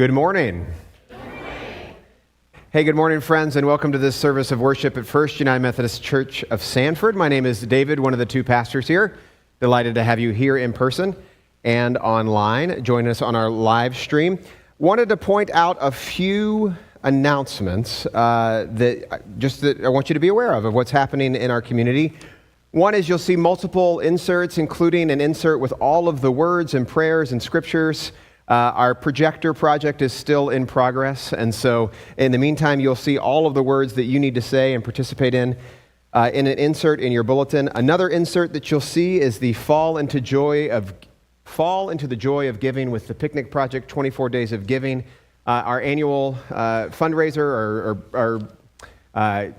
Good morning. Hey, good morning, friends, and welcome to this service of worship at First United Methodist Church of Sanford. My name is David, one of the two pastors here. Delighted to have you here in person and online. Join us on our live stream. Wanted to point out a few announcements that I want you to be aware of what's happening in our community. One is you'll see multiple inserts, including an insert with all of the words and prayers and scriptures. Our projector project is still in progress, and so in the meantime, you'll see all of the words that you need to say and participate in an insert in your bulletin. Another insert that you'll see is the Fall into the Joy of Giving with the Picnic Project, 24 Days of Giving, our annual fundraiser or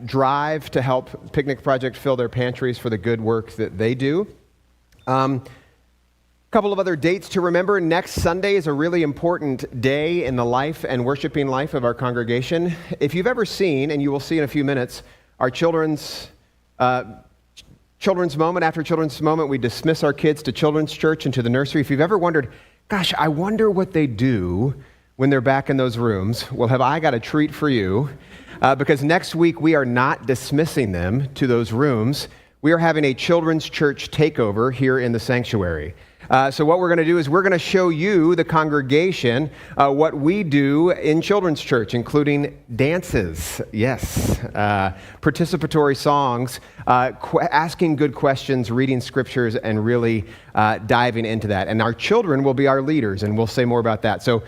drive to help Picnic Project fill their pantries for the good work that they do. Couple of other dates to remember. Next Sunday is a really important day in the life and worshiping life of our congregation. If you've ever seen, and you will see in a few minutes, our children's moment. After children's moment, we dismiss our kids to children's church and to the nursery. If you've ever wondered, gosh, I wonder what they do when they're back in those rooms, well, have I got a treat for you? Because next week we are not dismissing them to those rooms. We are having a children's church takeover here in the sanctuary. So what we're going to do is we're going to show you, the congregation, what we do in children's church, including dances, yes, participatory songs, asking good questions, reading scriptures, and really diving into that. And our children will be our leaders, and we'll say more about that. So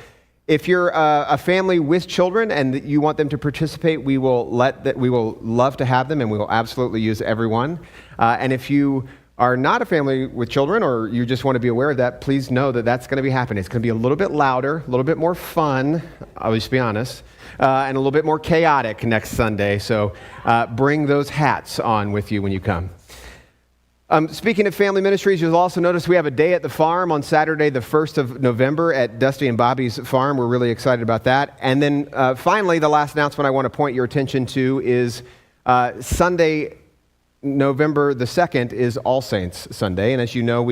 if you're a family with children and you want them to participate, we will love to have them, and we will absolutely use everyone. And if you are not a family with children, or you just want to be aware of that, please know that that's going to be happening. It's going to be a little bit louder, a little bit more fun, I'll just be honest, and a little bit more chaotic next Sunday. So bring those hats on with you when you come. Speaking of family ministries, you'll also notice we have a day at the farm on Saturday, the 1st of November at Dusty and Bobby's farm. We're really excited about that. And then finally, the last announcement I want to point your attention to is Sunday, November the 2nd is All Saints Sunday, and as you know,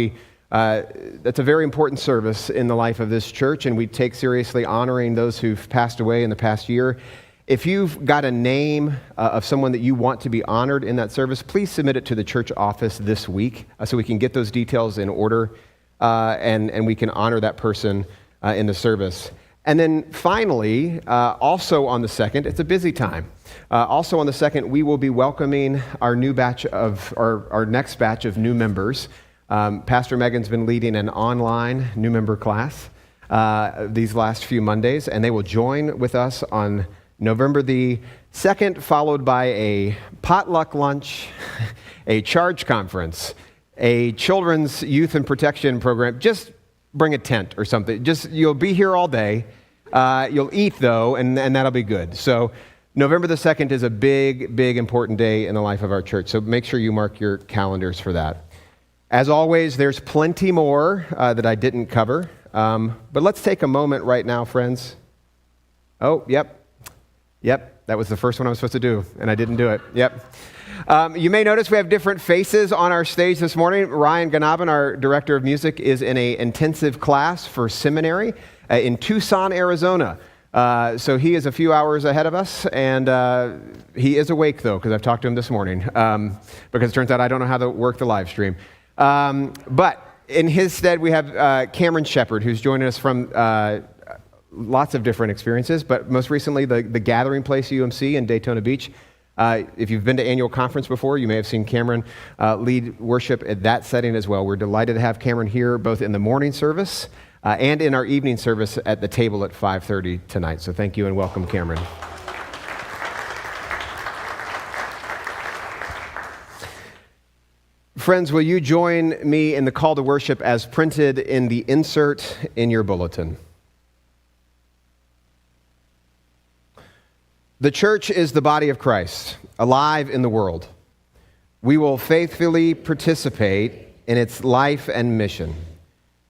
that's a very important service in the life of this church, and we take seriously honoring those who've passed away in the past year. If you've got a name of someone that you want to be honored in that service, please submit it to the church office this week so we can get those details in order and we can honor that person in the service. And then finally, also on the 2nd, it's a busy time. Also on the 2nd, we will be welcoming our new batch of, our next batch of new members. Pastor Megan's been leading an online new member class these last few Mondays, and they will join with us on November the 2nd, followed by a potluck lunch, a charge conference, a children's youth and protection program. Just bring a tent or something. You'll be here all day. You'll eat, though, and that'll be good. So November the 2nd is a big, big, important day in the life of our church. So make sure you mark your calendars for that. As always, there's plenty more that I didn't cover. But let's take a moment right now, friends. Oh, yep. That was the first one I was supposed to do, and I didn't do it. Yep. You may notice we have different faces on our stage this morning. Ryan Ganabin, our director of music, is in an intensive class for seminary in Tucson, Arizona. So he is a few hours ahead of us, and he is awake, though, because I've talked to him this morning, because it turns out I don't know how to work the live stream. But in his stead, we have Cameron Shepard, who's joining us from lots of different experiences, but most recently the Gathering Place UMC in Daytona Beach. If you've been to annual conference before, you may have seen Cameron lead worship at that setting as well. We're delighted to have Cameron here both in the morning service and in our evening service at the table at 5:30 tonight. So thank you and welcome, Cameron. Friends, will you join me in the call to worship as printed in the insert in your bulletin? The church is the body of Christ, alive in the world. We will faithfully participate in its life and mission.